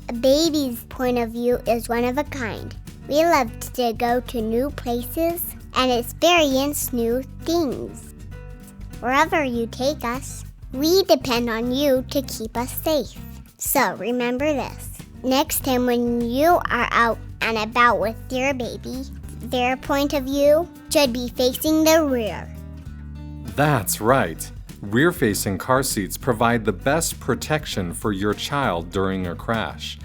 A baby's point of view is one of a kind. We love to go to new places and experience new things. Wherever you take us, we depend on you to keep us safe. So remember this. Next time when you are out and about with your baby, their point of view should be facing the rear. That's right. Rear-facing car seats provide the best protection for your child during a crash.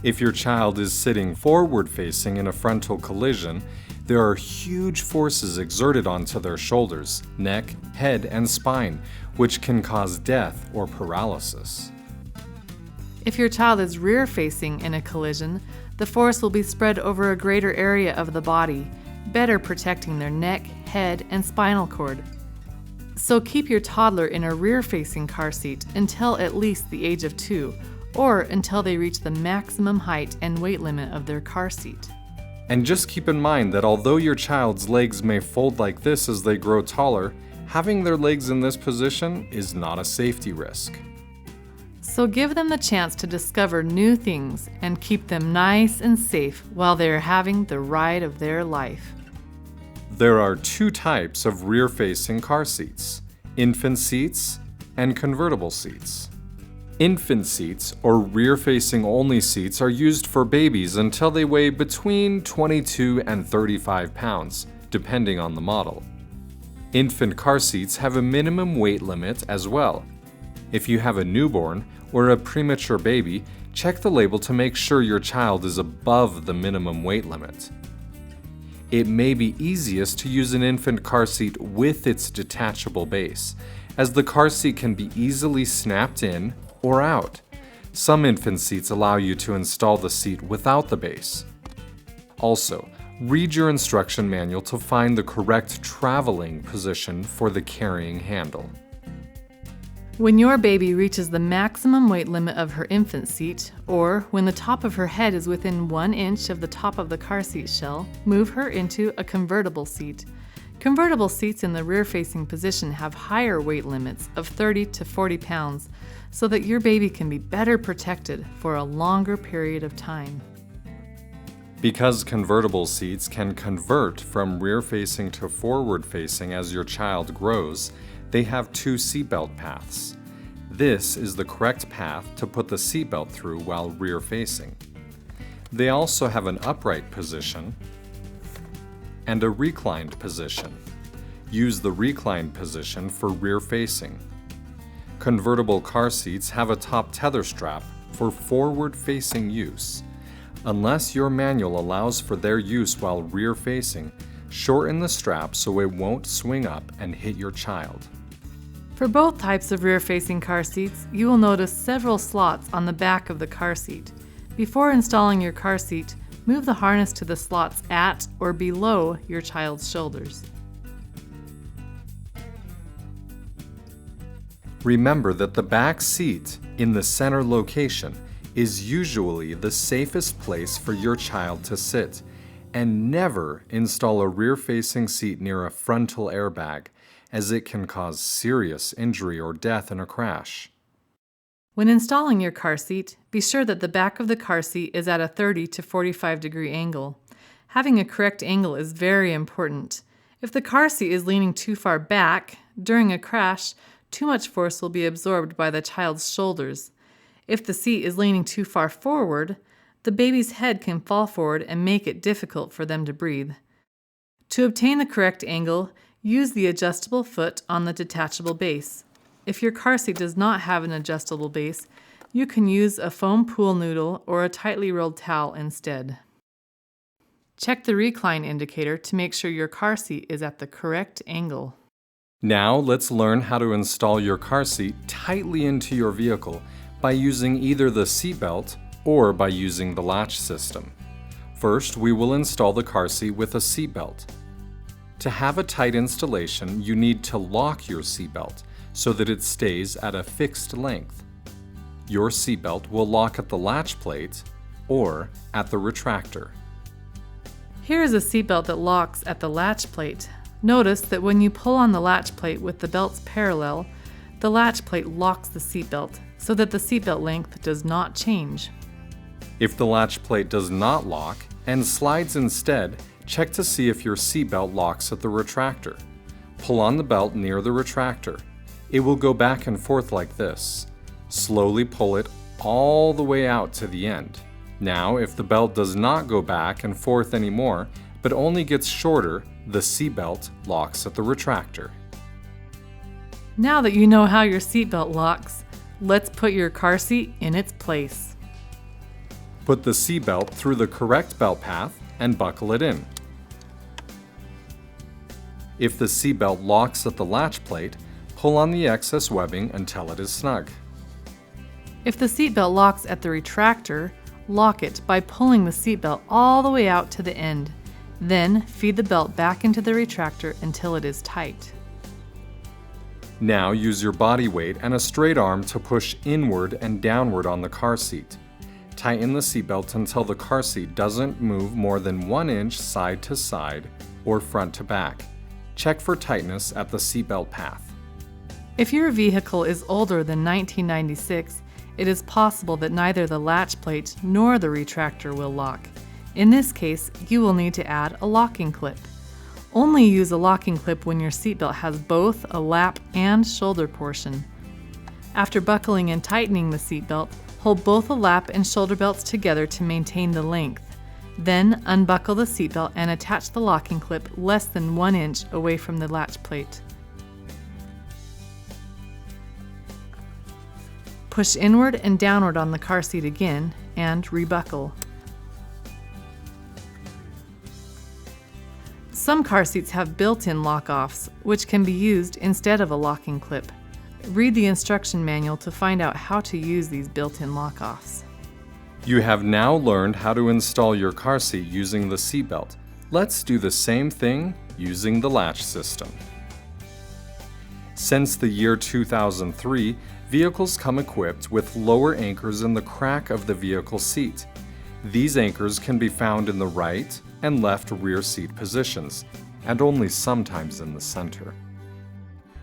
If your child is sitting forward-facing in a frontal collision, there are huge forces exerted onto their shoulders, neck, head, and spine, which can cause death or paralysis. If your child is rear-facing in a collision, the force will be spread over a greater area of the body, better protecting their neck, head, and spinal cord. So keep your toddler in a rear-facing car seat until at least the age of 2, or until they reach the maximum height and weight limit of their car seat. And just keep in mind that although your child's legs may fold like this as they grow taller, having their legs in this position is not a safety risk. So give them the chance to discover new things and keep them nice and safe while they are having the ride of their life. There are 2 types of rear-facing car seats: infant seats and convertible seats. Infant seats, or rear-facing only seats, are used for babies until they weigh between 22 and 35 pounds, depending on the model. Infant car seats have a minimum weight limit as well. If you have a newborn or a premature baby, check the label to make sure your child is above the minimum weight limit. It may be easiest to use an infant car seat with its detachable base, as the car seat can be easily snapped in or out. Some infant seats allow you to install the seat without the base. Also, read your instruction manual to find the correct traveling position for the carrying handle. When your baby reaches the maximum weight limit of her infant seat, or when the top of her head is within 1 inch of the top of the car seat shell, move her into a convertible seat. Convertible seats in the rear-facing position have higher weight limits of 30 to 40 pounds, so that your baby can be better protected for a longer period of time. Because convertible seats can convert from rear-facing to forward-facing as your child grows, they have 2 seatbelt paths. This is the correct path to put the seatbelt through while rear-facing. They also have an upright position and a reclined position. Use the reclined position for rear-facing. Convertible car seats have a top tether strap for forward-facing use. Unless your manual allows for their use while rear-facing, shorten the strap so it won't swing up and hit your child. For both types of rear-facing car seats, you will notice several slots on the back of the car seat. Before installing your car seat, move the harness to the slots at or below your child's shoulders. Remember that the back seat in the center location is usually the safest place for your child to sit, and never install a rear-facing seat near a frontal airbag, as it can cause serious injury or death in a crash. When installing your car seat, be sure that the back of the car seat is at a 30 to 45 degree angle. Having a correct angle is very important. If the car seat is leaning too far back, during a crash, too much force will be absorbed by the child's shoulders. If the seat is leaning too far forward, the baby's head can fall forward and make it difficult for them to breathe. To obtain the correct angle, use the adjustable foot on the detachable base. If your car seat does not have an adjustable base, you can use a foam pool noodle or a tightly rolled towel instead. Check the recline indicator to make sure your car seat is at the correct angle. Now let's learn how to install your car seat tightly into your vehicle by using either the seatbelt or by using the latch system. First, we will install the car seat with a seatbelt. To have a tight installation, you need to lock your seatbelt so that it stays at a fixed length. Your seatbelt will lock at the latch plate or at the retractor. Here is a seatbelt that locks at the latch plate. Notice that when you pull on the latch plate with the belts parallel, the latch plate locks the seatbelt so that the seatbelt length does not change. If the latch plate does not lock and slides instead, check to see if your seatbelt locks at the retractor. Pull on the belt near the retractor. It will go back and forth like this. Slowly pull it all the way out to the end. Now, if the belt does not go back and forth anymore, but only gets shorter, the seatbelt locks at the retractor. Now that you know how your seatbelt locks, let's put your car seat in its place. Put the seatbelt through the correct belt path and buckle it in. If the seatbelt locks at the latch plate, pull on the excess webbing until it is snug. If the seatbelt locks at the retractor, lock it by pulling the seatbelt all the way out to the end. Then feed the belt back into the retractor until it is tight. Now use your body weight and a straight arm to push inward and downward on the car seat. Tighten the seatbelt until the car seat doesn't move more than 1 inch side to side or front to back. Check for tightness at the seatbelt path. If your vehicle is older than 1996, it is possible that neither the latch plate nor the retractor will lock. In this case, you will need to add a locking clip. Only use a locking clip when your seatbelt has both a lap and shoulder portion. After buckling and tightening the seatbelt, hold both the lap and shoulder belts together to maintain the length. Then unbuckle the seatbelt and attach the locking clip less than 1 inch away from the latch plate. Push inward and downward on the car seat again and rebuckle. Some car seats have built-in lock-offs, which can be used instead of a locking clip. Read the instruction manual to find out how to use these built-in lock-offs. You have now learned how to install your car seat using the seatbelt. Let's do the same thing using the latch system. Since the year 2003, vehicles come equipped with lower anchors in the crack of the vehicle seat. These anchors can be found in the right and left rear seat positions, and only sometimes in the center.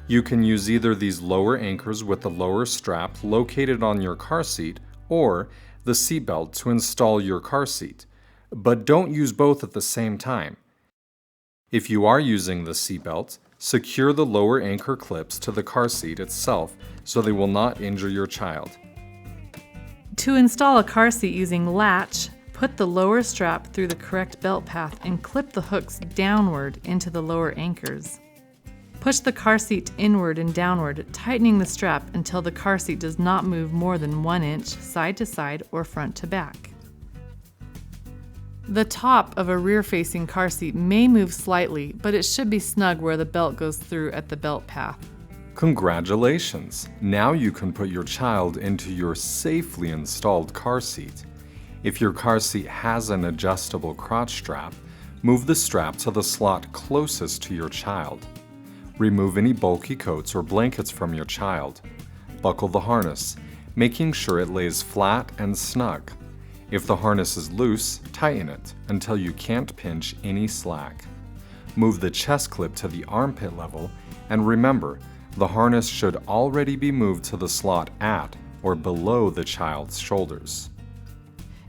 You can use either these lower anchors with the lower strap located on your car seat or the seatbelt to install your car seat, but don't use both at the same time. If you are using the seatbelt, secure the lower anchor clips to the car seat itself so they will not injure your child. To install a car seat using latch, put the lower strap through the correct belt path and clip the hooks downward into the lower anchors. Push the car seat inward and downward, tightening the strap until the car seat does not move more than 1 inch side to side or front to back. The top of a rear-facing car seat may move slightly, but it should be snug where the belt goes through at the belt path. Congratulations! Now you can put your child into your safely installed car seat. If your car seat has an adjustable crotch strap, move the strap to the slot closest to your child. Remove any bulky coats or blankets from your child. Buckle the harness, making sure it lays flat and snug. If the harness is loose, tighten it until you can't pinch any slack. Move the chest clip to the armpit level, and remember, the harness should already be moved to the slot at or below the child's shoulders.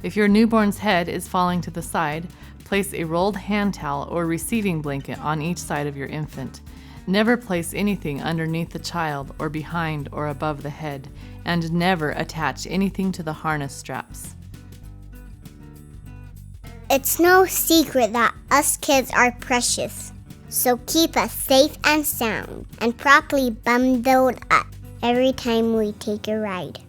If your newborn's head is falling to the side, place a rolled hand towel or receiving blanket on each side of your infant. Never place anything underneath the child or behind or above the head, and never attach anything to the harness straps. It's no secret that us kids are precious, so keep us safe and sound and properly bundled up every time we take a ride.